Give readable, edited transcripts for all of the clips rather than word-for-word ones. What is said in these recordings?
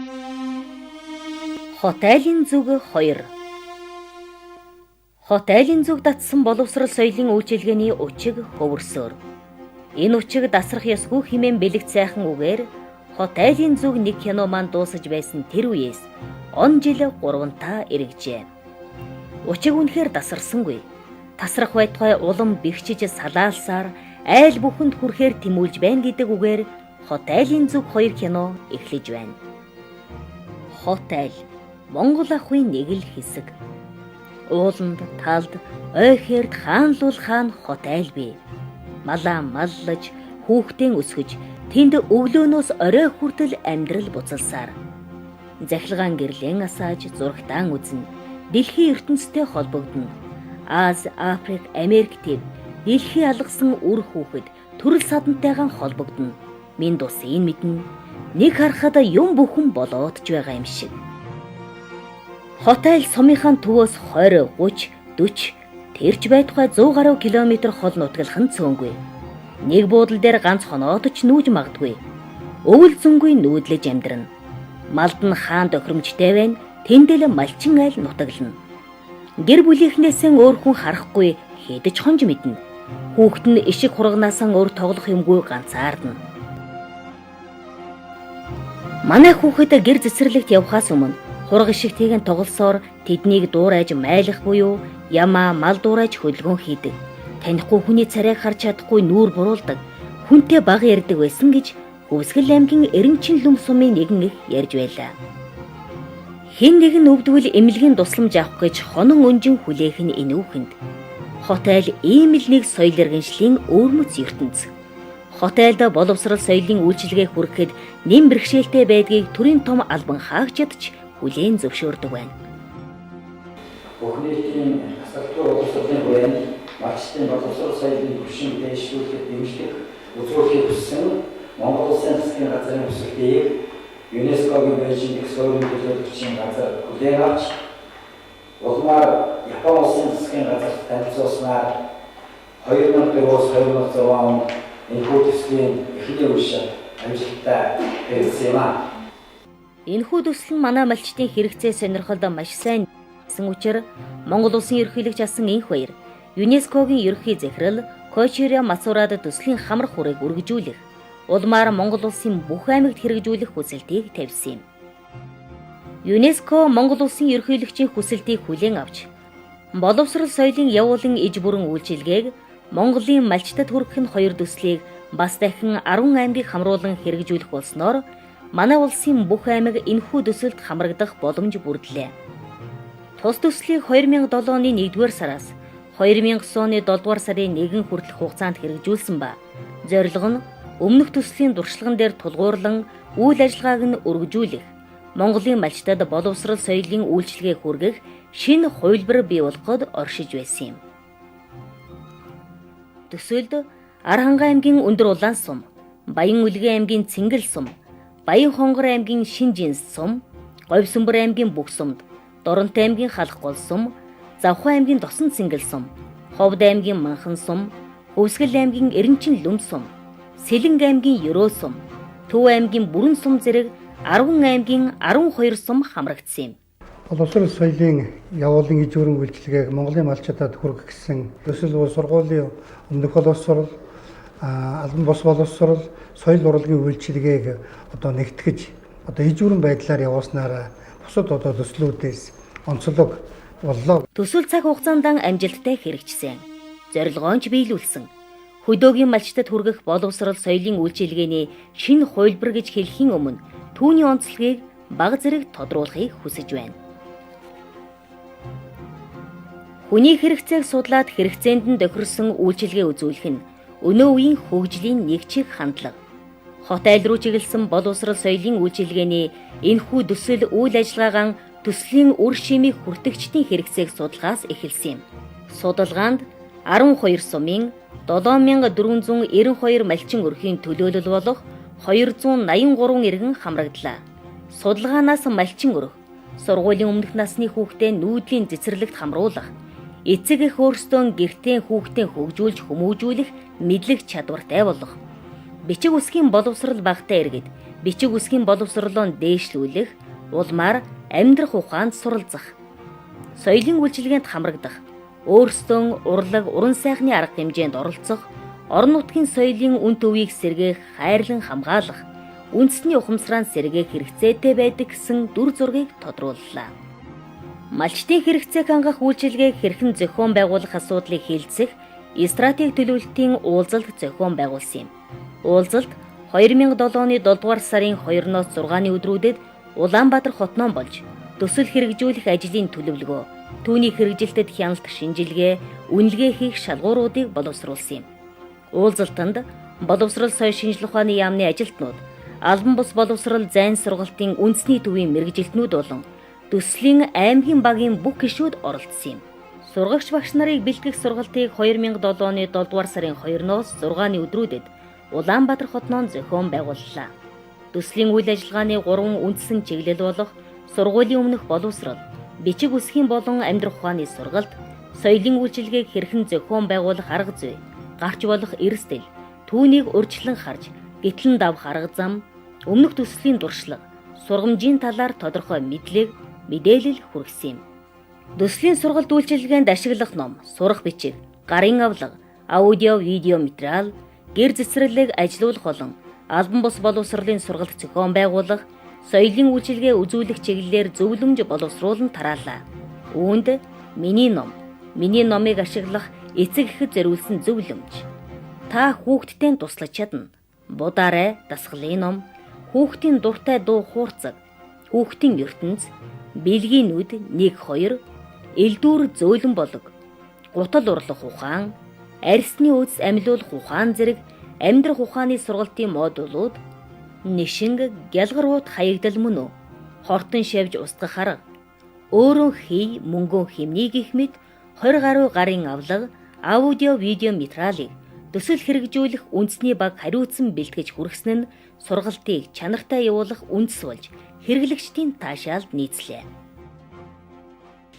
Хот айлын зүг 2. Хот айлын зүг татсан боловсрол соёлын үйлчилгээний учиг хөвөрсөөр. Энэ учиг дасрах ёсгүй хэмээн бэлэгт сайхан үгээр Хот айлын зүг 1 кино маань дуусаж байсан тэр үеэс он жил 3 эргэжээ. Учиг үнэхээр дасарсангүй. Тасрах байтугай улам бэхжиж салаалсаар айл бүхэнд хүрэхээр тэмүүлж байна гэдэг үгээр Хот айлын зүг 2 кино эхлэж байна. Хот айл Монгол ахуйн нэг л хэсэг. Ууланд талд ойхерд хаанлуул хаан хот айл бий. Малаа маллаж, хүүхдэн өсгөж, тэнд өглөөнөөс орой хүртэл амьдрал буцалсаар. Захилгаан гэрлэн асааж зурагтаан үзнэ. Дэлхийн ертөнцтэй холбогдно. Аз, Африк, Америк төв дэлхий алгасан үр хүүхэд төрөл садантайгаан холбогдно. Минь дус энэ мэднэ. Нэг харахад юм бүхэн болоодж байгаа юм шиг. Хот айл сумынхаа төвөөс 20, 30, 40 тэрч байтугай 100 гаруй километр хол нутгалхан цөөнгүй. Нэг буудлын дээр ганц хоноод ч нүүж магадгүй. Өвөл зөнгүй нүүдлэж амьдрна. Малд нь хаан тохиромжтой байна. Тэндэл малчин айл нутаглана. Гэр бүлийнхнээсээ өөр хүн харахгүй хэдэж хонж мэднэ. Хүүхэд нь ишиг хурганаасаа өөр тоглох юмгүй ганцаардна. Манай хүүхэд гэр цэцэрлэгт явхаас өмнө хурга ишигтэйгэн тоглосоор тэднийг дуурайж майлах буюу ямаа мал дуурайж хөдөлгөөн хийдэг. Танихгүй хүний царайг харж чадахгүй нүүр буруулдаг. Хүнтэй баг ярьдаг байсан гэж Өвсгөл аймгийн Эренчин Лүм сумын нэгэн их ярьж байлаа. Хэн нэгэн өвдвөл эмнэлгийн тусламж авах гэж хонон өнжин хүлээх нь энэ үхэнд. Хот айл ийм л нэг соёл иргэншлийн өвөрмөц ертөнц. Хот айлда боловсрол соёлын үйлчилгээ хүрэхэд нэм бэрхшээлтэй байдгийг төрийн том албан хаагчдч хүлээн зөвшөөрдөг байна. Бүхнийхний асуултын боловсролын хүрээнд малчтын боловсрол соёлын түвшин дэвшүүлэхэд дэмжлэг үзүүлэхийг хүссэн Монгол Улсын засгийн газрын хүсэлтийг ЮНЕСКОгийн Бээжин их суурин төлөөлөгчийн газар хүлээн авч улмаар Япон Улсын засгийн газарт танилцуулснаар 2004-өөс 2006 онд энэхүү төслийн эхний үеийн амжилттай хэрэгжсэн юм а. Энэхүү төсөл нь манай малчтын хэрэгцээ сонирхолд маш сайн гэсэн учраас Монгол Улсын ерөнхийлөгч асан энх баяр ЮНЕСКОгийн ерөнхий захирал Кочиря Мацурад төслийн хамрах хүрээг үргэлжлүүлэх, улмаар Монгол Улсын бүх аймагт хэрэгжүүлэх хүсэлтийг тавьсан юм. ЮНЕСКО Монгол Улсын ерөнхийлөгчийн хүсэлтийг хүлээн авч боловсрол соёлын явуулан иж бүрэн үйлчилгээг Монголын малчтад хүргэх нь 2 төслийг бас дахин 10 аймгийг хамруулан хэрэгжүүлэх болсноор манай улсын бүх аймаг энэхүү төсөлд хамрагдах боломж бүрдлээ. Тус төслийг 2007 оны 1-р сараас 2009 оны 7-р сарын 1 хүртэлх хугацаанд хэрэгжүүлсэн ба зорилго нь өмнөх төслийн дуршлаган дээр тулгуурлан үйл ажиллагааг нь өргөжүүлэх, Монголын малчтад боловсрол соёлын үйлчилгээ хүргэх шинэ хувилбар бий болгоход оршиж байсан юм. Төсөлд Архангай аймгийн Өндөр Улаан сум, Баян Үлгэн аймгийн Цэнгэл сум, Баян Хонгор аймгийн Шинжинс сум, Говьсөнбөр аймгийн Бүх сумд, Доронтой аймгийн Халах гол сум, Завхай аймгийн Досон Цэнгэл сум, Ховд аймгийн Манхан сум, Өвсгөл аймгийн Эренчин Лүм сум, Сэлэнг аймгийн Ерөө сум, Төв аймгийн Бүрэн сум зэрэг 10 аймгийн 12 сум хамрагдсан юм. Боловсрол соёлын явуулан иж бүрэн үйлчилгээг Монголын малчдад хүргэх гэсэн төсөл сургуулийн өмнөх боловсрол, албан бус боловсрол, соёл урлагийн үйлчилгээг нэгтгэж иж бүрэн байдлаар явуулснараа бусад төслүүдээс онцлог боллоо. Төсөл цаг хугацаанд амжилттай хэрэгжсэн. Зорилгоо нь биелүүлсэн. Хөдөөгийн малчтад хүргэх боловсрол соёлын үйлчилгээний шинэ хувилбар гэж хэлхийн өмнө түүний онцлогийг бага зэрэг тодруулахыг хүсэж байна. Хүний хэрэгцээг судлаад хэрэгцээнд нь тохирсон үйлчилгээ үзүүлэх нь өнөө үеийн хөгжлийн нэг чиг хандлага. Хот айл руу чиглэсэн боловсрол соёлын үйлчилгээний энэхүү төсөл үйл ажиллагаагаан төслийн үр шимийг хүртэгчдийн хэрэгцээг судалгаас эхэлсэн юм. Судалгаанд 12 сумын 7492 малчин өрхийн төлөөлөл болох 283 иргэн хамрагдлаа. Судалгаанаас малчин өрх, сургуулийн өмнөх насны хүүхдээ нүүдлийн цэцэрлэгт хамруулах, эцэг эх өөрсдөө гэртээ хүүхдээ хөгжүүлж хүмүүжүүлэх мэдлэг чадвартай болох, Бичиг үсгийн боловсрал багтаа эргээд бичиг үсгийн боловсролоо дээшлүүлэх, улмаар амьдрах ухаанд суралцах, соёлын үйлчилгээнд хамрагдах, өөрсдөө урлаг, уран сайхны арга хэмжээнд оролцох, орон нутгийн соёлын үн төвийг сэргээх, хайрлан хамгаалах, үндэсний ухамсараа сэргээх хэрэгцээтэй байдаг гэсэн дүр зургийг тодрууллаа. Малчтын хэрэгцээг хангах үйлчилгээг хэрхэн зохион байгуулах асуудлыг хилцэх стратеги төлөвлөлтийн уулзалт зохион байгуулсан юм. Уулзалт 2007 оны 7 дугаар сарын 2-ноос 6-ны өдрүүдэд Улаанбаатар хотноо болж төсөл хэрэгжүүлэх ажлын төлөвлөгөө, түүний хэрэгжилтэд хяналт шинжилгээ, үнэлгээ хийх шалгууруудыг боловсруулсан юм. Уулзалтанд боловсрол соёл шинжилгээ ухааны яамны ажилтнууд, албан бус боловсрол зайн сургалтын үндэсний төвийн мэргэжилтнүүд болон төслийн аймгийн багийн бүх гишүүд оролцсон юм. Сургагч багш нарыг бэлтгэх сургалтыг 2007 оны 7 дугаар сарын 2-ноос 6-ны өдрүүдэд Улаанбаатар хотноо зохион байгууллаа. Төслийн үйл ажиллагааны 3 үндсэн чиглэл болох сургуулийн өмнөх боловсрол, бичиг үсгийн болон амьдрах ухааны сургалт, соёлын үйлчилгээг хэрхэн зохион байгуулах арга зүй, гарч болох эрсдэл, түүнийг урьдчилан харж, гэтлэн давах арга зам, өмнөх төслийн дуршлаг, сургамжийн талаар тодорхой мэдээлэл хүргэсэн юм. Төслийн сургалт үйлчилгээнд ашиглах ном, сурах бичиг, гарын авлага, аудио, видео материал, гэр цэцэрлэг ажиллуулах болон албан бус боловсролын сургалт зохион байгуулах, соёлын үйлчилгээ үзүүлэх чиглэлээр зөвлөмж боловсруулан тараалаа. Үүнд миний номыг ашиглах эцэг эхэд зориулсан зөвлөмж. Та хүүхдтэй туслаж чадна. Будаарай дасгалын ном, хүүхдийн дуртай дуу хуурцаг, хүүхдийн ертөнц, бэлгийн нүд 1-2, элдүүр зөөлөн болог, гутал урлах ухаан, арьсны үс амьлуулах ухаан зэрэг амьдрах ухааны сургалтын модулууд, нишинг, гялгарууд хаягдал мөн үү, хортон шавж устгах арга, өөрөө хий мөнгөн хэмний гэх мэт 20 гаруй гарын авлага, аудио, видео материалыг төсөл хэрэгжүүлэх үндэсний баг хариуцсан бэлтгэж хүргэсэн нь сургалтыг чанартай явуулах үндэс болж хэрэглэгчдийн таашаалд нийцлээ.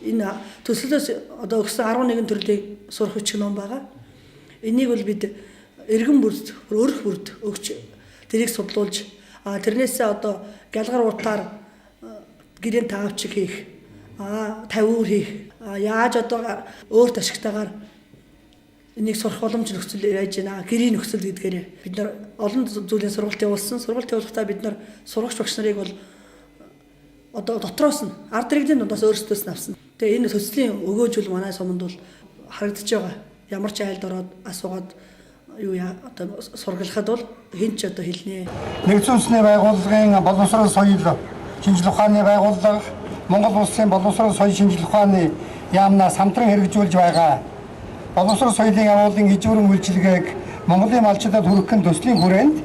Энэ төслөөс одоо өгсөн 11 төрлийн сурах хүчин ном байгаа. Энийг бол бид эргэн бүрд, өөрөх бүрд өгч тэрийг судлуулж, тэрнээсээ одоо гялгар утаар гэрийн таавчиг хийх, тавиур хийх, яаж одоо өөрт ашигтайгаар энийг сурах боломж нөхцөл байж байна. Гэрийн нөхцөл гэдгээр бид нар олон зүйлийн сургалт явуулсан. Сургалт явуулахдаа бид нар сурагч багш нарыг бол одоо дотроос нь ард иргэдийн дундаас өөрсдөөс нь авсан. Тэгээ энэ төслийн өгөөжөл манай суманд бол харагдаж байгаа. Ямар ч айлд ороод асуугаад одоо сургалахад бол хэн ч одоо хэлнэ. Нэгдсэн үндэсний байгууллагын боловсрол соёл шинжилгээ ухааны байгууллага Монгол улсын боловсрол соёл шинжилгээ ухааны яамнаас хамтран хэрэгжүүлж байгаа боловсрол соёлын явуулын хижүүрэн үйлчилгээг Монголын малчдад хүргэх төслийн хүрээнд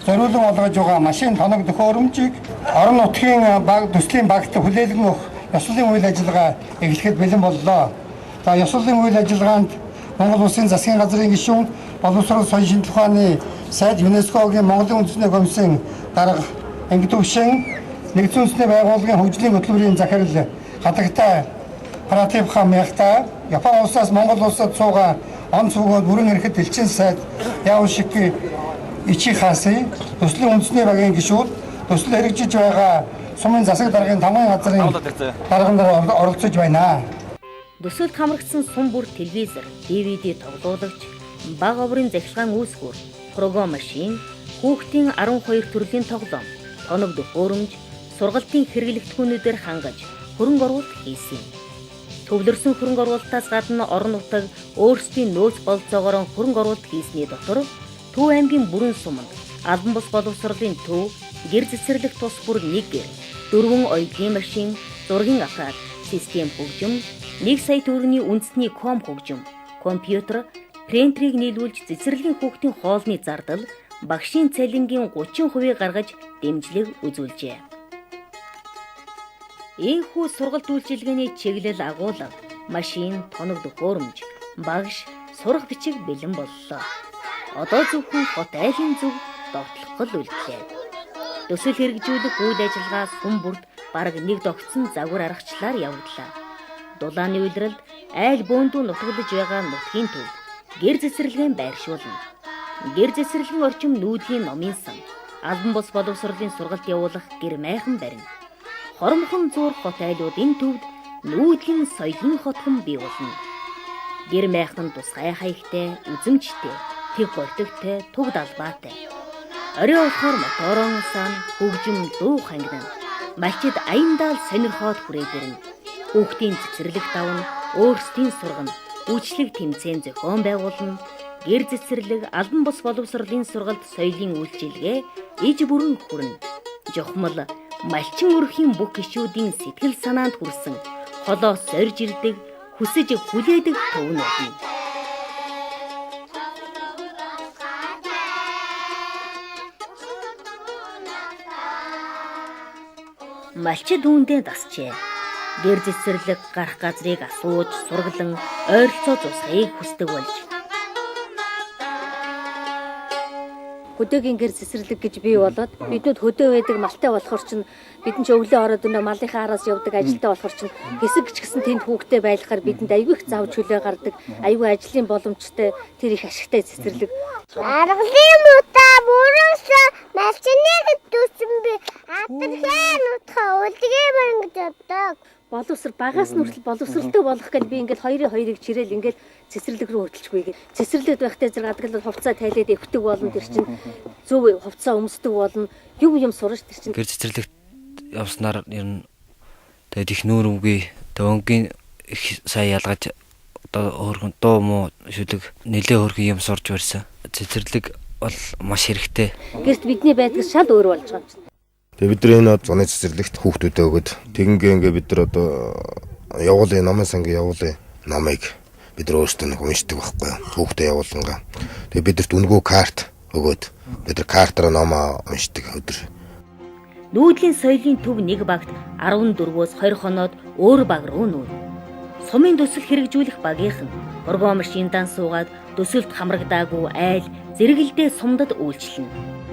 зориулан олгож байгаа машин тоног төхөөрөмжийг орон нутгийн баг төслийн багт хүлээлгэн өгөх ёслолын үйл ажиллагаа эхлэхэд бэлэн боллоо. За ёслолын үйл ажиллагаанд Монгол улсын засгийн газрын гишүүн боловсрол соёл шинжилгээ ухааны сайд ЮНЕСКОгийн Монголын үндэсний комиссын дарга анги төвшин нэгдсэн үндэсний байгууллагын хөгжлийн хөтөлбөрийн захирал хадагтай Пратибха Мяхта, Япон улсаас Монгол улсад суугаа он цугод бүрэн эрэхэд элчин сайд Яошики Ичихаси, төслийн үндэсний багийн гишүүд, төсөл хэрэгжиж байгаа сумын засаг даргын 5 газрын даргандар оролцож байна. Төсөлд хамрагдсан сум бүр телевизор, DVD тоглуулагч, баг оврын захилгаан үүсгүүр, програм машин, хүүхдийн 12 төрлийн тоглоом, тоног төхөөрөмж, сургалтын хэрэглэгдэхүүнүүдээр хангаж хөрөнгө оруулалт хийсэн. Төвлөрсөн хөрөнгө оруулалтаас гадна орон нутаг өөрсдийн нөөц болцоогоор хөрөнгө оруулалт хийсний дотор Төв аймгийн бүрэн суманд албан бус боловсролын төв, гэр цэцэрлэг тус бүр 1 гэр, 4 оюутны машин, зургийн аппарат, систем хөгжим, 1 сая төгрөгийн үндэсний ком хөгжим, компьютер, принтерийг нийлүүлж цэцэрлэгийн хүүхдийн хоолны зардал, багшийн цалингийн 30% гаргаж дэмжлэг үзүүлжээ. Ийхүү сургалт үйлчилгээний чиглэл агуулга, машин, тоног төхөөрөмж, багш, сурах бичиг бэлэн боллоо. Одоо зөвхөн хот айлын зөв довтлох үйлдэлээ. Төсөл хэрэгжүүлэх үйл ажиллагаа сум бүрд бараг нэг догцсон загвар аргачлаар явагдлаа. Дулааны үйлрэлд айл бөөндөө нутаглаж байгаа нутгийн төв, гэр цэцэрлэгийн байршуулна. Гэр зэсэрлэн орчим нүүдлийн номын сан, албан бус боловсролын сургалт явуулах гэр майхан барина. Хормхон зуур хот айлуудын төвд нүүдлийн соёлын хотхон бий болно. Гэр майхан тусгай хаягтай, үзэмжтэй, тэг гортогтой, туг далбаатай. Орой болохоор моторон сан, хөгжим дуу хангина. Малчид аяндаал сонирхоод хүрээд ирнэ. Хүүхдийн цэцэрлэг давна, өөрсдийн сургана, үйлчлэг тэмцээн зохион байгуулна. Гэр цэцэрлэг, албан бус боловсролын сургалт соёлын үйлчилгээ иж бүрэн хүрнэ. Жохмол малчин өрхийн бүх гишүүдийн сэтгэл санаанд хүрсэн холоос зорж ирдэг, хүсэж хүлээдэг төв нь болно. Малчид үүндээ дасчээ. Гэр зэсэрлэг гарах газрыг асууж, сургалан, ойролцоо зусхийг хүсдэг болж. Хөдөөгийн гэр цэцэрлэг гэж бий болоод биднүүд хөдөө байдаг малтай болохоор чинь бидэн ч өглөө ороод өнөө малынхаа араас явдаг ажилтаа болохоор чинь хэсэг ч гэсэн тэнд хүүхдээ байлгахаар бидэнд аягүй их зав чөлөө гардаг, аягүй ажлын боломжтой тэр их ашигтай цэцэрлэг. Аргалын мутаа бүрөөсөө малчиныг дүүсэн би атархаа нутгаа үлдэгээ барин гэж боддог. Боловсрол багаас нь хүртэл боловсролтой болох гэж би ингээл хоёрыг чирээл ингээл цэцэрлэг рүү хөтөлчихгүй гээ. Цэцэрлэгт байхдаа зэрэг адгалал хувцас тайлаад өвтөг болно тэр чинь зөв хувцас өмсдөг болно. Юм сурч тэр чинь. Гэр цэцэрлэгт явснаар ер нь тэгээд их нүүр үгүй төвөнгийн их сайн ялгаж одоо өөрхөн дуу муу шүлэг нэлээ хөргөн юм сурж барьсан. Цэцэрлэг бол маш хэрэгтэй. Гэрт бидний байдгаас шал өөр болж байгаа юм чинь. Тэгээ бид нар энэ зуны цэцэрлэгт хүүхдүүдэд өгöd тэгингээ ингээ бид нар одоо явуулын номын сангийн явуулын номыг бид нар өөрсдөө нэг уншдаг байхгүй юу. Хүүхдээ явуулангаа. Тэгээ бидэрт үнгүү карт өгöd бид нар картаараа номоо уншдаг өдөр. Нүүдлийн соёлын төв нэг багт 14-өөс 20 хоноод өөр баг руу нүүр. Сумын төсөл хэрэгжүүлэх багийнхан ургоо машиндан суугаад төсөлд хамрагдаагүй айл зэрэгэлдээ сумдад үйлчлэнэ.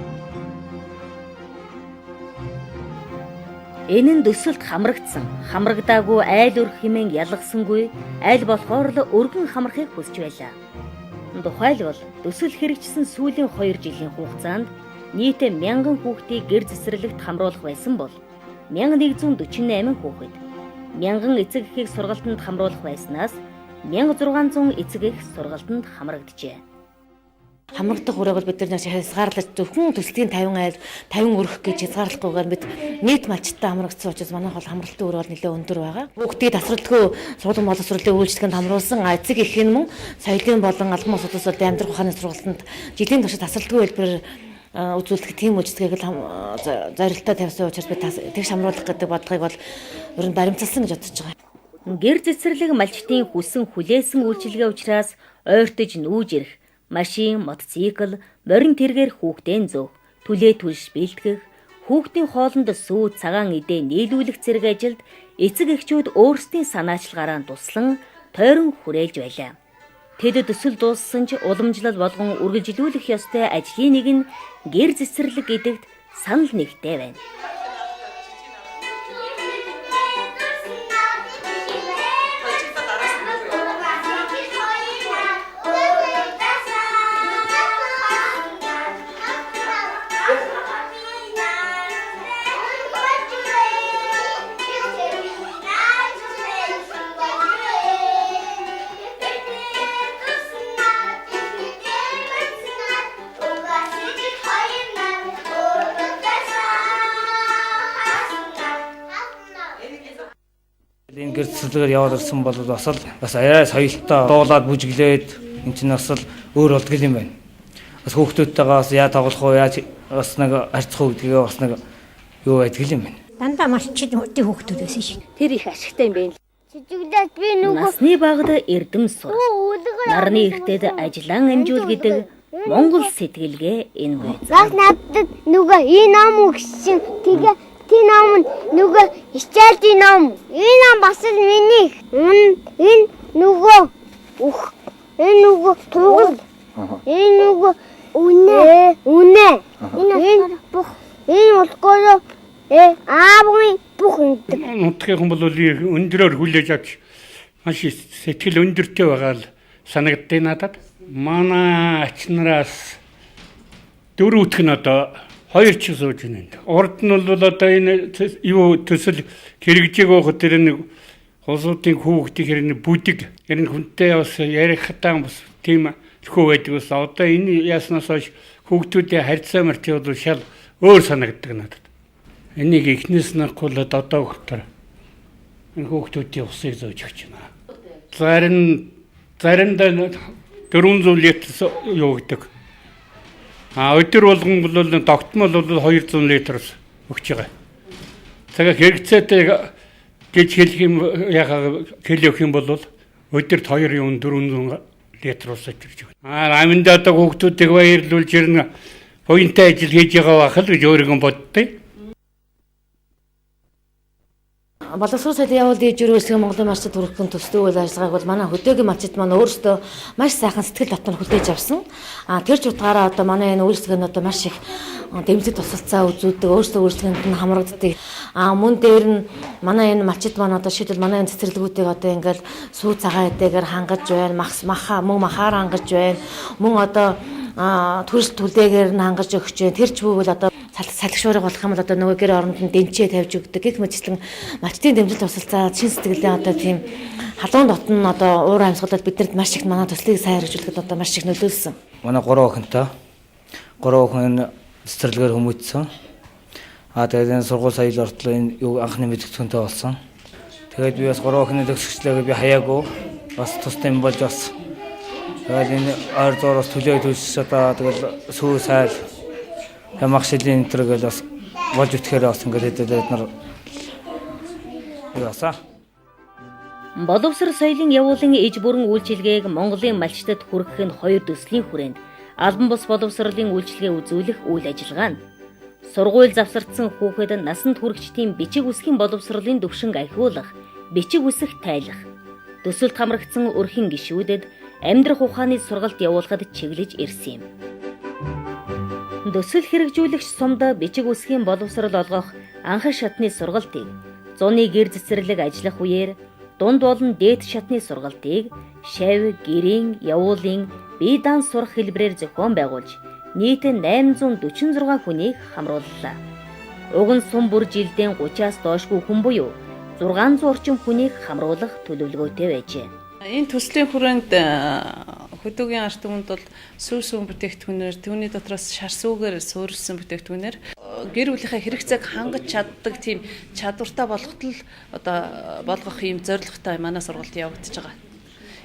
Энэ нь төсөлд хамрагдсан, хамрагдаагүй айл өрх хэмээн ялгасангүй, айл болохоор л өргөн хамрахыг хүсч байлаа. Тухайлбал төсөл хэрэгжсэн сүүлийн 2 жилийн хугацаанд нийт 1000 хүүхдийг гэр цэцэрлэгт хамруулах байсан бол 1148 хүүхэд, 1000 эцэг эхийг сургалтанд хамруулах байснаас 1600 эцэг эх сургалтанд хамрагджээ. Хамрагдах үрээ бол бид нар хязгаарлаж зөвхөн төслийн 50 айл 50 өрөх гэж хязгаарлахгүйгээр бид нийт малчтай хамрагдсан учраас манайх бол хамралтын үр бол нэлээд өндөр байгаа. Хүүхдийг тасралтгүй суулган боловсролын үйлчлэгэнд хамруулсан эцэг эхийн мөн соёлын болон албан бус улсуудын амьдрах ухааны сургалтанд жилийн туршид тасралтгүй хэлбэрээр үзүүлдэг тийм үйлчлэгийг л зорилттой тавьсан учраас би тэгш хамруулах гэдэг бодлогыг бол ер нь баримталсан гэж бодож байгаа. Гэр цэцэрлэг малчтын хүссэн хүлээсэн үйлчилгээ учраас ойртож нүүж ирэх машин, мотоцикл, морин тэргээр хүүхдийн зөв, түлээ түлш бэлтгэх, хүүхдийн хоолнд сүү цагаан идэ нийлүүлэх зэрэг ажилд эцэг эхчүүд өөрсдийн санаачлагаараа туслан тойрон хүрээлж байлаа. Тэд төсөл дууссан ч уламжлал болгон үргэлжлүүлэх ёстой ажлын нэг нь гэр цэцэрлэг гэдэгт санал нэгтэй байна. Гэр цэцэрлэгээр яваад ирсэн бол бас арай соёлтой дуулаад бүжиглээд энэ чинь бас л өөр болдго юм байна. Бас хүүхдүүдтэйгээ бас яа тоглох уу, яаж бас нэг харьцах уу гэдгээ бас нэг юу байдаг юм байна. Дандаа малчид хүүхдүүд байсан шиг. Тэр их ашигтай юм байна. Цэцэрлэгт би нөгөө Насны багад эрдэм сур. Нарны эртэд ажиллан амжуул гэдэг Монгол сэтгэлгээ энэ байцаа. бас надад нөгөө энэ ном өгсөн. Тэгээ тийм ном нөгөө хичээлтийн ном. Энэ ном бас л миний. Энэ нөгөө энэ нөгөө тугал. Энэ нөгөө үнэ. Энэ бүх энэ болгоо аавын бүх өндөр. Нутгийн бол өндөрөөр хүлээж авч маш сэтгэл өндөртэй байгаа л санагдтыг надад. Манай ач нараас дөрөвдөх нь одоо 2 ч сууж байна. Урд нь бол одоо энэ юу төсөл хэрэгжээг байхад тэр нэг улсуудын хүүхдийн хэрэг бүдэг энэ хүнтэй бас ярих хатан бас тийм хөө байдаг ус одоо энэ яаснаас хойш хүүхдүүдийн харьцаа марч бол шал өөр санагддаг надад. Энийг эхнээс нь гулаад одоо хөлтөр энэ хүүхдүүдийн усыг зөөж өгч байна. Заримдаа 400 литр юу гэдэг. Өдөр болгон бол тогтмол бол 200 литр өгч байгаа. Тэгэхээр хэрэгцээтэй гэж хэлэх юм хэлэх юм бол өдөрт 400 литр ус өгч байгаа. Аминд одоо хүүхдүүдийг баярлуулж ирнэ. Буянтай ажил хийж байгаа байх л гэж өөрийгөө боддтой. Боловсрол соёлын явуулын ижүүр үйлсийн Монголын малчид хүргэхийн төслийн үйл ажиллагааг бол манай хөдөөгийн малчид маань өөрсдөө маш сайхан сэтгэл дотор хүлээж авсан. Тэр ч утгаараа одоо манай энэ үйлсийг нь одоо маш их дэмжлэг тусалцаа үзүүлдэг, өөрсдөө өөрсдийнх нь хамрагддаг. Мөн дээр нь манай энэ малчид маань одоо шийдэл манай энэ цэцэрлэгүүдийг одоо ингээл сүү цагаан эдээгээр хангаж байна, мөн махаар хангаж байна. Мөн одоо төрөл түлээгээр нь хангаж өгч байна. Тэр ч бүгд одоо салхишуурыг болох юм бол одоо нөгөө гэр оронд нь дэмчээ тавьж өгдөг. Гэх мэтчлэн малчдын дэмжлэг тусалцаа шин сэтгэлдээ одоо тийм халуун дотн одоо уур амьсгалууд бидэнд маш их манай төслийг сайн хэрэгжүүлэхэд одоо маш их нөлөөлсөн. Манай 3 охинтой 3 охин цэцэрлэгээр хүмүүжсэн. Тэгээд энэ сургууль соёл ортол энэ юу анхны мэдгэцүүнтэй болсон. Тэгээд би бас 3 охины төгсгчлээгээ би хаяагүй бас тустай юм болж бас тэгээд энэ ойр зураас төлөө төлс одоо тэгэл сүү сайл ямах шилийн энэ гэл бас болж үтгэхээр бас ингээд бид нар ясаа. Боловсрол соёлын явуулын иж бүрэн үйлчилгээг Монголын малчдад хүргэх нь 2 төслийн хүрээнд албан бус боловсролын үйлчилгээ үзүүлэх үйл ажиллагаа нь сургууль завсардсан хүүхэд насанд хүрэгчдийн бичиг үсгийн боловсролын төвшинг ахиулах, бичиг үсэх тайлах, төсөлд хамрагдсан өрхийн гишүүдэд амьдрах ухааны сургалт явуулахад чиглэж ирсэн юм. Төсөл хэрэгжүүлэгч сумд бичиг үсгийн боловсрол олгох анхан шатны сургалтыг зуны гэр цэцэрлэг ажиллах үеэр дунд болон дээд шатны сургалтыг шав, гэрийн, явуулын, бие даан сурах хэлбэрээр зохион байгуулж нийт 846 хүнийг хамрууллаа. Уг нь сум бүр жилдээ 30-аас доошгүй хүн буюу 600 орчим хүнийг хамруулах төлөвлөгөөтэй байжээ. Энэ төслийн хүрээнд хөдөөгийн ард түмэнд бол сүүсүүн бүтээгдэхүүнээр түүний дотроос шар сүүгээр суурилсан бүтээгдэхүүнээр гэр бүлийнхээ хэрэгцээг хангаж чаддаг тийм чадвартай болгоход л одоо болгох юм зорилготой манай сургалт явагдаж байгаа.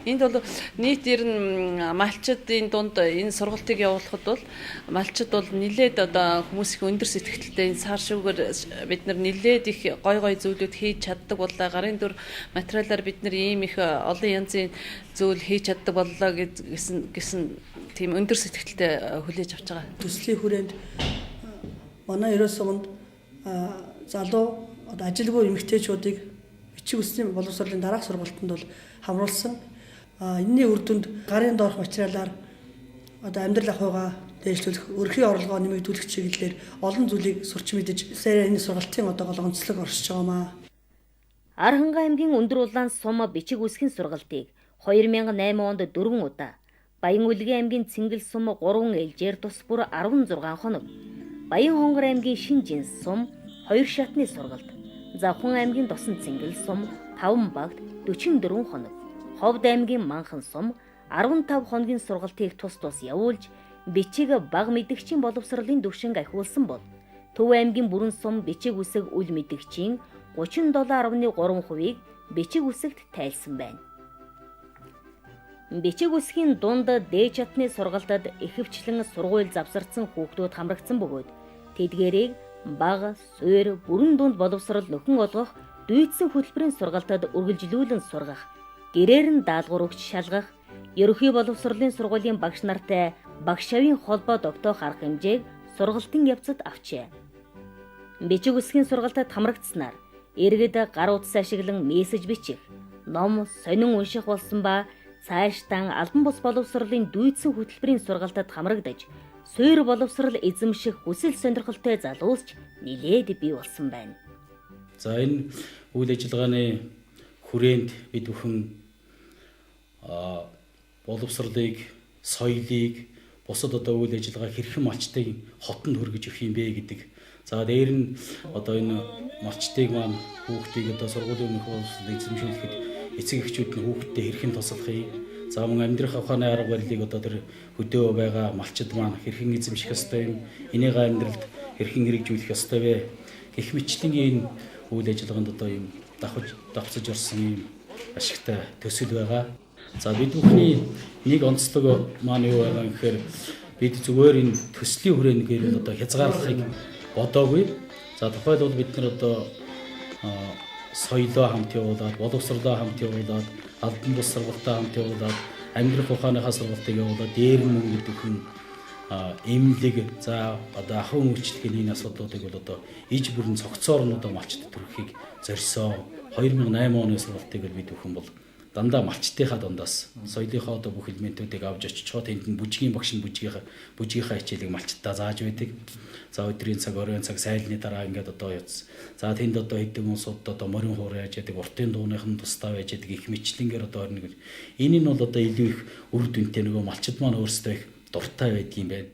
Энд бол нийт ер нь малчдын дунд энэ сургалтыг явуулахад бол малчд бол нилээд одоо хүмүүс их өндөр сэтгэлтэй энэ сар шүүгээр бид нар нилээд их гой зүйлүүд хийж чаддаг боллоо. Гарын дүр материалаар бид нар ийм их олон янзын зүйл хийж чаддаг боллоо гэсэн тийм өндөр сэтгэлтэй хүлээж авч байгаа. Төслийн хүрээнд манай ерөөс суманд залуу одоо ажилгүй эмэгтэйчүүдийг бичиг үсгийн боловсролын дараах сургалтанд бол хамруулсан. Энэний үр дүнд гарын доорх материалаар одоо амьдрал ахуйгаа дээшлүүлэх, өрхийн орлогоо нэмэгдүүлэх чиглэлээр олон зүйлийг сурч мэдэж сая энэ сургалтын одоо гол онцлог оршиж байгаамаа. Архангай аймгийн Өндөр улаан сум бичиг үсгийн сургалтыг 2008 онд 4 удаа, Баян-Улгийн аймгийн Цэнгэл сум 3 ээлжээр тус бүр 16 хоног, Баян-Хонгор аймгийн Шинжинс сум 2 шатны сургалт, Завхан аймгийн Досон Цэнгэл сум 5 багт 44 хоног, Ховд аймгийн Манхан сум 15 хоногийн сургалтыг тус явуулж бичиг баг мэдгчийн боловсролын төвшинг ахиулсан бол Төв аймгийн Бүрэн сум бичиг үсэг үл мэдгчийн 37.3%-ийг бичиг үсэгт тайлсан байна. Бичиг үсгийн дунд дээд чатны сургалтад ихэвчлэн сургууль завсардсан хүүхдүүд хамрагдсан бөгөөд тэдгээрийг баг, суурь, бүрэн дунд боловсрол нөхөн олгох дүйдсэн хөтөлбөрийн сургалтад үргэлжлүүлэн сургах, гэрээр нь даалгавар өгч шалгах, ерөнхий боловсролын сургуулийн багш нартай багш авийн холбоо тогтоох арга хэмжээг сургалтын явцад авчээ. Бичиг үсгийн сургалтад хамрагдсанаар иргэд гар утас ашиглан мессеж бичих, ном, сонин унших болсон ба цаашдаа албан бус боловсролын дүйдсэн хөтөлбөрийн сургалтад хамрагдаж, суурь боловсрол эзэмших хүсэл сонирхолтой залуусч нилээд бий болсон байна. За энэ үйл ажиллагааны хүрээнд бид бүхэн боловсролыг, соёлыг, бусад одоо үйл ажиллагаа хэрхэн малчтыг хотонд хүргэж өгөх юм бэ гэдэг. За дээр нь одоо энэ малчтыг маань хүүхдийг одоо сургуулийн өмнөх боловсролд эзэмшүүлэхэд эцэг эхчүүд нь хүүхдтэй хэрхэн туслах юм. За мөн амьдрах ухааны арга барилыг одоо тэр хөдөө байгаа малчид маань хэрхэн эзэмших ёстой юм. Энийг амьдралд хэрхэн хэрэгжүүлэх ёстой вэ? Гэх мэтлэн энэ үйл ажиллагаанд одоо юм давцаж орсон юм ашигтай төсөл байгаа. За бид бүхний нэг онцлог маань юу байгаа юм гэхээр бид зүгээр энэ төслийн хүрээндгээр одоо хязгаарлахыг бодоогүй. За тухайлбал бид нар одоо соёлоо хамт явуулаад, боловсролоо хамт явуулаад, албан бус сургалтаа хамт явуулаад, амьдрах ухааныхаа сургалтыг явуулаад, дээр нь мөн гэдэг хүн эмнэлэг, за одоо ахуйн үйлчлэгийн энэ асуудлуудыг бол одоо иж бүрэн цогцоор нь одоо малчд төрөхийг зорьсон. 2008 оны сургалтыг бид бүхэн бол дандаа малчтынхаа дундаас соёлынхаа одоо бүх элементүүдийг авч очичоод тэнд нь бүжгийн багш нь бүжгийнхаа хичээлийг малчтаа зааж байдаг. За өдрийн цаг, оройн цаг, сайлны дараа ингээд одоо явц. За тэнд одоо хэдэн унсууд одоо морин хуур яаж яадаг, уртын дууныхан тусдаа байж яадаг их мэтлэнгээр одоо орно гэж. Энэ нь бол одоо илүү их үр дүнтэй нөгөө малчд маань өөрсдөө их дуртай байдгийм байна.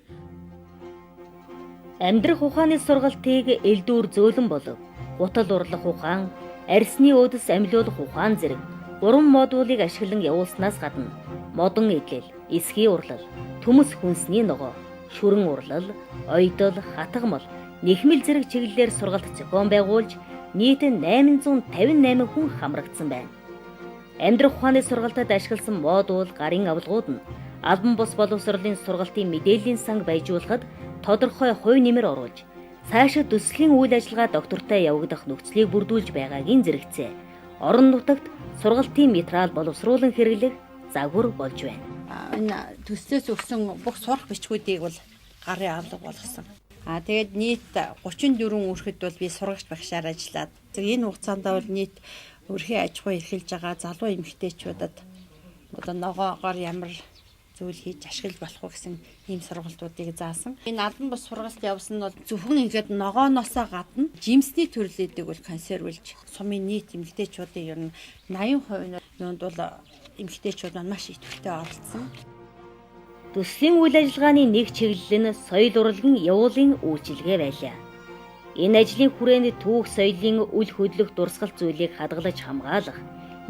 Амьдрах ухааны сургалтыг элдвэр зөөлөн болов. Гутал урлах ухаан, арьсны өөдөс амьлуулах ухаан зэрэг 3 модулыг ашиглан явуулснаас гадна модон эдлэл, эсхий урлал, төмөс хүнсний ногоо, шүрэн урлал, ойдол, хатгамал, нэхмэл зэрэг чиглэлээр сургалт зохион байгуулж нийт 858 хүн хамрагдсан байна. Амьдрах ухааны сургалтад ашигласан модул гарын авалгууд нь албан бус боловсролын сургалтын мэдээллийн санг байжуулахад тодорхой хувь нэмэр оруулж, цаашид төслийн үйл ажиллагаа доктортой явагдах нөхцөлийг бүрдүүлж байгаагийн зэрэгцээ. Орон нутагт сургалтын материал боловсруулан хэрэглэх загвар болж байна. Энэ төслөөс өгсөн бүх сурах бичгүүдийг бол гарын авлага болгосон. Тэгээд нийт 34 үрхэд бол би сурагч багшаар ажиллаад. Энэ хугацаанд бол нийт өрхийн аж ахуй эрхэлж байгаа залуу эмэгтэйчүүдэд одоо ногоогоор ямар зүйл хийж ашиглаж болох вэ гэсэн ийм сургалтуудыг заасан. Энэ албан бус сургалт явсан нь бол зөвхөн ингээд ногооноосоо гадна жимсний төрлүүдийг бол консервлж сумын нийт эмэгтэйчүүдийн ер нь 80% нь бол эмэгтэйчүүд маань маш идэвхтэй оролцсон. Төслийн үйл ажиллагааны нэг чиглэл нь соёл урлагийн явуулын үйлчилгээ байлаа. Энэ ажлын хүрээнд түүх соёлын үл хөдлөх дурсгал зүйлийг хадгалж хамгаалах,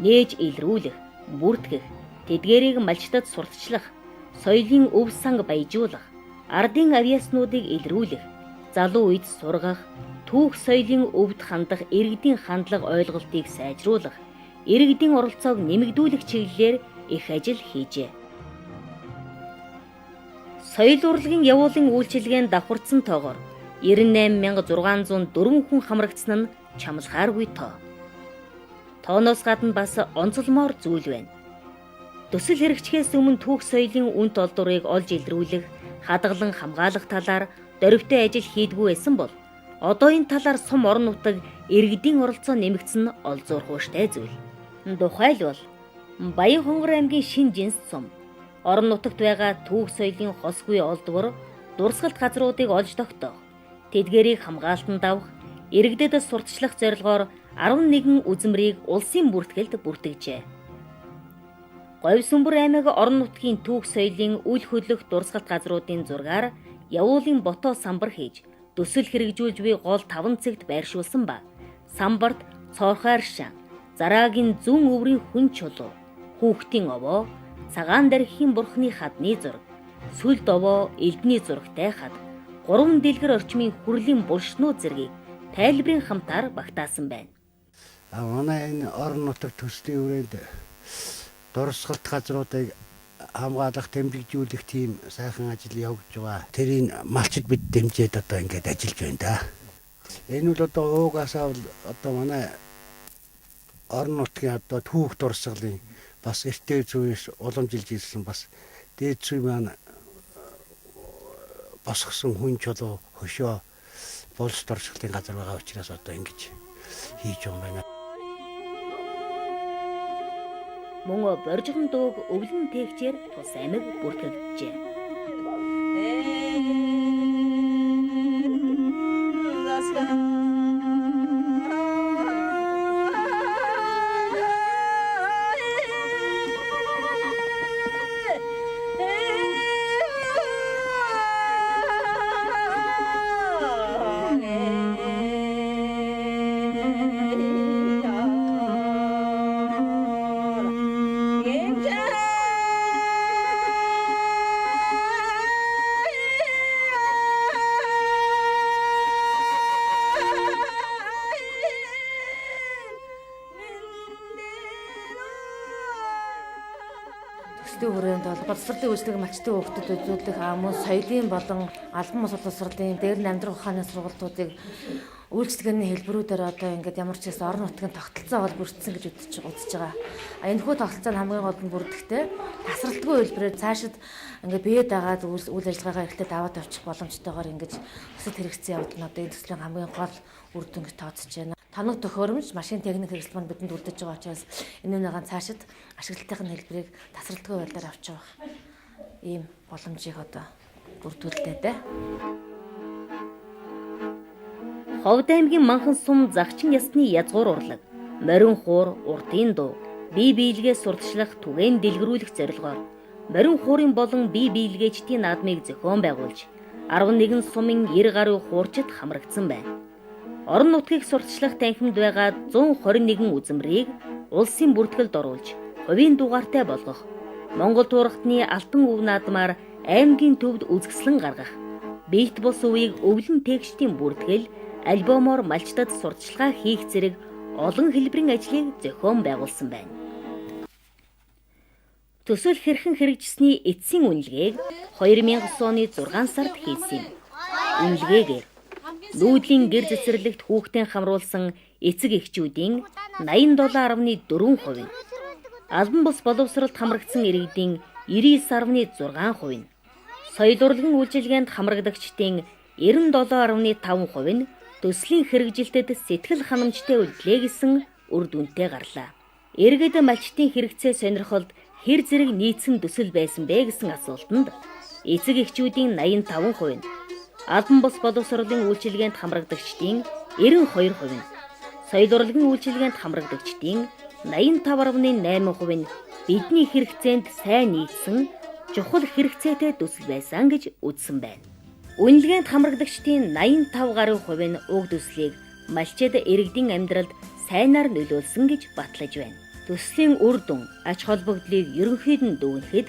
нээж илрүүлэх, бүртгэх, тэдгээрийг малчтад сурталчлах, соёлын өв санг баяжуулах, ардын авьяаснуудыг илрүүлэх, залуу үед сургах, түүх соёлын өвд хандах иргэдийн хандлага ойлголтыг сайжруулах, иргэдийн оролцоог нэмэгдүүлэх чиглэлээр их ажил хийжээ. Соёл урлагийн явуулын үйлчилгээнд давхарсан тоогоор 98604 хүн хамрагдсан нь чамлахааргүй тоо. Тооноос гадна бас онцлмоор зүйл байна. Төсөл хэрэгжихээс өмнө түүх соёлын үнэт олдврыг олж илрүүлэх, хадгалан хамгаалах талаар дөрвтэй ажил хийдгүй байсан бол одоо энэ талаар сум орон нутаг иргэдийн оролцоо нэмэгдсэн нь олзуурхууштай зүйл. Тухайлбал Баян Хонгор аймгийн Шин Жинс сум орон нутагт байгаа түүх соёлын хосгүй олдвор дурсгалт газруудыг олж тогтоох, тэдгээрийг хамгаалтанд авах, иргэдэд сурталчлах зорилгоор 11 үзмрийг улсын бүртгэлд бүртгэжээ. Говь Сүмбэр аймаг орон нутгийн түүх соёлын үл хөдлөх дурсгалт газруудын зургаар явуулын бото самбар хийж төсөл хэрэгжүүлж буй гол 5 цэгт байршуулсан ба самбарт цоорхойр шан, зараагийн зүүн өврийн хүн чулуу, хүүхдийн овоо, цагаан дархийн бурхны хадны зураг, сүл довоо элдний зурагтай хад, 3 дэлгэр орчмын хүрлийн булшнууд зэргийг тайлбарын хамтаар багтаасан байна. Манай энэ орон нутаг төслийн хүрээнд дурсгалт газруудыг хамгаалах, тэмдэглүүлэх тийм сайхан ажил явагдаж байгаа. Тэрийг малчид бид дэмжиж одоо ингээд ажиллаж байна да. Энэ бол одоо уугасаа одоо манай орон нутгийн одоо түүх дурсгалын бас эртээ зүйс уламжилж ирсэн бас дээд зүй маань босгосон хүн чулуу хөшөө болс дурсгалын газар байгаа учраас одоо ингэж хийж байгаа юм байна. Мөн боржгон дууг өвлөн тээгчээр тус амиг бүртгэгджээ. үйлчлэгтэй хүрээнд бол боловсролын үйлчлэг малчтын хүүхдэд үзүүлэх мөн соёлын болон албан бус боловсролын дээр нь амьдрах ухааны сургалтуудыг үйлчлэгээний хэлбэрүүдээр одоо ингээд ямар ч гэсэн орон нутгийн тогтолцоо бол бүрдсэн гэж үзэж байгаа. Энэхүү тогтолцоо нь хамгийн гол нь бүрдэхтэй тасралтгүй хэлбэрээр цаашид ингээд биед дагаад үйл ажиллагаагаа эртээ даваад авчих боломжтойгоор ингээд өсөлт хэрэгцээ явдал нь одоо энэ төслийн хамгийн гол үр дүн гэж тооцож байна. Тоног төхөөрөмж, машин техник хэрэгсэл маань бидэнд үлдэж байгаа учраас энэ нэгэн цаашид ашиглалтын хэлбэрийг тасралтгүй байдлаар авч явах ийм боломжийг одоо бүрдүүлдэг дээ. Ховд аймгийн Манхан сум Загчин ясны язгуур урлаг, морин хуур, уртын дуу, бие биелгээ сурталчлах түгээн дэлгэрүүлэх зорилгоор морин хуурын болон бие биелгээчдийн наадмыг зохион байгуулж 11 сумын 90 гаруй хуурчид хамрагдсан байна. Орон нутгийг сурталчлах танхимд байгаа 121 үзмрийг улсын бүртгэлд оруулж, хувийн дугаартай болгох, Монгол туурхтны алтан өв наадмаар аймгийн төвд үзэсгэлэн гаргах, биет бус үеийг өвлөн тээгчдийн бүртгэл, альбомоор малчтад сурталчилгаа хийх зэрэг олон хэлбэрийн ажлыг зохион байгуулсан байна. Төсөл хэрхэн хэрэгжсэний эцсийн үнэлгээг 2009 оны 6 сард хийсэн юм. Үнэлгээгээр нүүдлийн гэр цэцэрлэгт хүүхдийн хамруулсан эцэг эхчүүдийн 87.4%, албан бус боловсролд хамрагдсан иргэдийн 99.6%, соёл урлагийн үйлчилгээнд хамрагдагчдын 97.5% нь төслийн хэрэгжилтэд сэтгэл ханамжтай үлдлээ гэсэн үр дүнтэй гарлаа. Иргэд малчтын хэрэгцээ сонирхолд хэр зэрэг нийцсэн төсөл байсан бэ гэсэн асуултанд эцэг эхчүүдийн 85%, албан бус боловсролын үйлчилгээнд хамрагдагчдын 92%, соёл урлагийн үйлчилгээнд хамрагдагчдын 85.8% нь бидний хэрэгцээнд сайн нийцсэн чухал хэрэгцээтэй төсөл байсан гэж үзсэн байна. Үнэлгээнд хамрагдагчдын 85 гаруй хувь нь уг төслийг малчид иргэдийн амьдралд сайнаар нөлөөлсөн гэж батлаж байна. Төслийн үр дүн, ач холбогдлыг ерөнхийд нь дүгнэхэд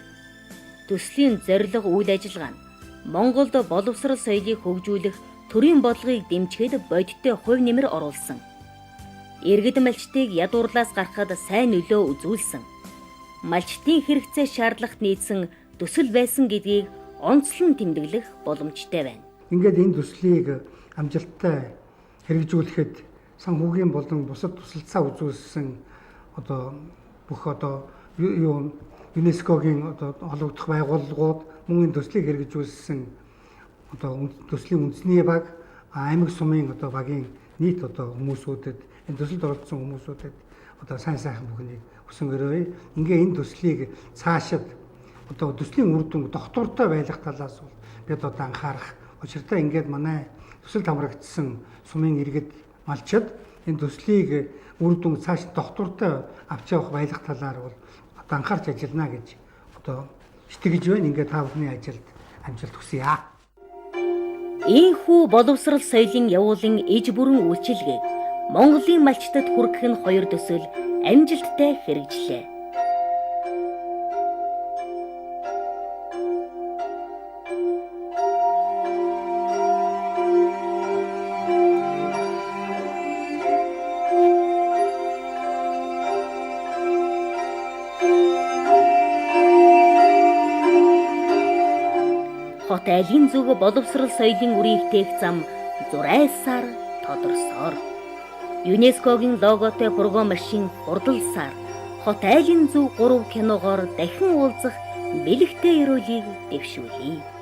төслийн зорилго үйл ажиллагаа нь Монголд боловсрол соёлыг хөгжүүлэх төрийн бодлогыг дэмжихэд бодиттой хувь нэмэр оруулсан. Иргэд малчтыг ядуурлаас гаргахад сайн нөлөө үзүүлсэн. Малчтын хэрэгцээ шаардлагат нийцсэн төсөл байсан гэдгийг онцлон тэмдэглэх боломжтой байна. Ингээд энэ төслийг амжилттай хэрэгжүүлэхэд санхүүгийн болон бусад тусалцаа үзүүлсэн бүх ЮНЕСКОгийн холбогдох байгууллагууд мөн энэ төслийг хэрэгжүүлсэн төслийн үндэсний баг, аймаг сумын багийн нийт хүмүүсүүдэд энэ төсөлд оролцсон хүмүүсүүдэд сайн сайхан бүхнийг хүсэн өрөөе. Ингээ энэ төслийг цаашид төслийн үр дүн доктортой байх талаас бол бид анхаарах учиртай. Ингээд манай төсөлд хамрагдсан сумын иргэд малчид энэ төслийг үр дүн цааш доктортой авч явах байх талаар бол анхаарч ажиллана гэж итгэж байна. Ингээд та бүхний ажилд амжилт хүсье. Ийхүү боловсрол соёлын явуулын иж бүрэн үйлчилгээг Монголын малчтад хүргэх нь 2 төсөл амжилттай хэрэгжлээ. Хот айлын зүг боловсрол соёлын үрийг тээх зам зурайсаар тодорсоор. ЮНЕСКОгийн логотой програм машин хурдалсаар хот айлын зүг 3 киногоор дахин уулзах бэлэгтэй ёроолыг дэвшүүлье.